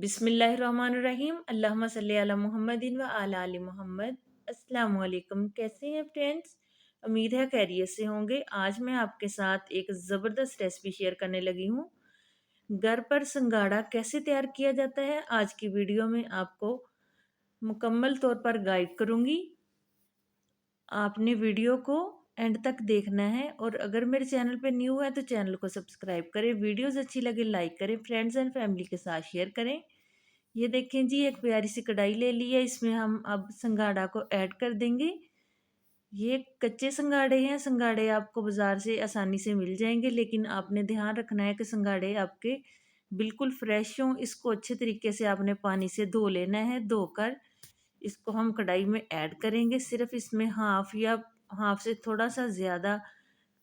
बिस्मिल्लाहिर्रहमानिर्रहीम। अल्लाहुम्मा सल्ली अला मुहम्मदिन व अला आलि मोहम्मद। अस्सलाम वालेकुम। कैसे हैं फ्रेंड्स? उम्मीद है खैरियत से होंगे। आज मैं आपके साथ एक ज़बरदस्त रेसिपी शेयर करने लगी हूँ। घर पर सिंगाड़ा कैसे तैयार किया जाता है, आज की वीडियो में आपको मुकम्मल तौर पर गाइड करूँगी। आपने वीडियो को एंड तक देखना है और अगर मेरे चैनल पे न्यू है तो चैनल को सब्सक्राइब करें। वीडियोस अच्छी लगे लाइक करें, फ्रेंड्स एंड फैमिली के साथ शेयर करें। ये देखें जी, एक प्यारी सी कढ़ाई ले ली है। इसमें हम अब सिंगाड़ा को ऐड कर देंगे। ये कच्चे सिंगाड़े हैं। सिंगाड़े आपको बाज़ार से आसानी से मिल जाएंगे, लेकिन आपने ध्यान रखना है कि सिंगाड़े आपके बिल्कुल फ्रेश हों। इसको अच्छे तरीके से आपने पानी से धो लेना है। धोकर इसको हम कढ़ाई में ऐड करेंगे। सिर्फ इसमें हाफ से थोड़ा सा ज़्यादा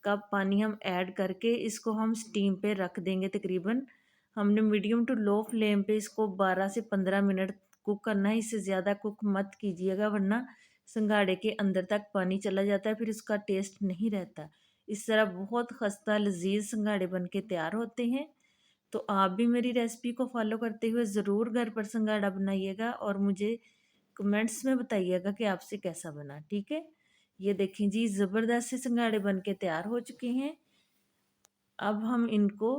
कप पानी हम ऐड करके इसको हम स्टीम पे रख देंगे। तकरीबन हमने मीडियम टू लो फ्लेम पे इसको 12 से 15 मिनट कुक करना है। इससे ज़्यादा कुक मत कीजिएगा, वरना सिंगाड़े के अंदर तक पानी चला जाता है, फिर उसका टेस्ट नहीं रहता। इस तरह बहुत खस्ता लजीज सिंगाड़े बन के तैयार होते हैं। तो आप भी मेरी रेसिपी को फॉलो करते हुए ज़रूर घर पर सिंगाड़ा बनाइएगा और मुझे कमेंट्स में बताइएगा कि आपसे कैसा बना। ठीक है, ये देखें जी, ज़बरदस्त से सिंगाड़े बन के तैयार हो चुके हैं। अब हम इनको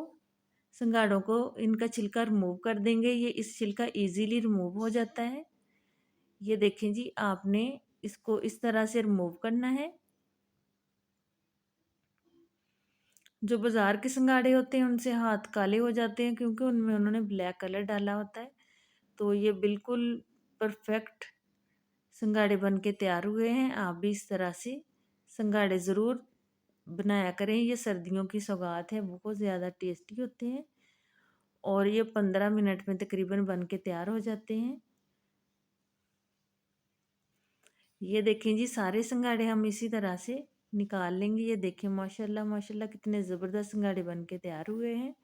सिंगाड़ों को इनका छिलका रिमूव कर देंगे। ये इस छिलका इजीली रिमूव हो जाता है। ये देखें जी, आपने इसको इस तरह से रिमूव करना है। जो बाज़ार के सिंगाड़े होते हैं उनसे हाथ काले हो जाते हैं, क्योंकि उनमें उन्होंने ब्लैक कलर डाला होता है। तो ये बिल्कुल परफेक्ट सिंगाड़े बन के तैयार हुए हैं। आप भी इस तरह से सिंगाड़े ज़रूर बनाया करें। ये सर्दियों की सौगात है, बहुत ज़्यादा टेस्टी होते हैं और ये 15 मिनट में तकरीबन बन के तैयार हो जाते हैं। ये देखें जी, सारे सिंगाड़े हम इसी तरह से निकाल लेंगे। ये देखें, माशाल्लाह माशाल्लाह कितने ज़बरदस्त सिंगाड़े बन के तैयार हुए हैं।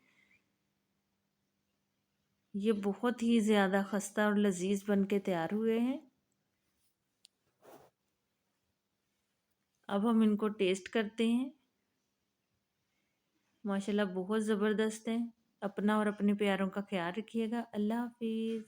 ये बहुत ही ज़्यादा खस्ता और लजीज बन के तैयार हुए हैं। अब हम इनको टेस्ट करते हैं। माशाल्लाह बहुत ज़बरदस्त हैं। अपना और अपने प्यारों का ख्याल रखिएगा। अल्लाह हाफिज़।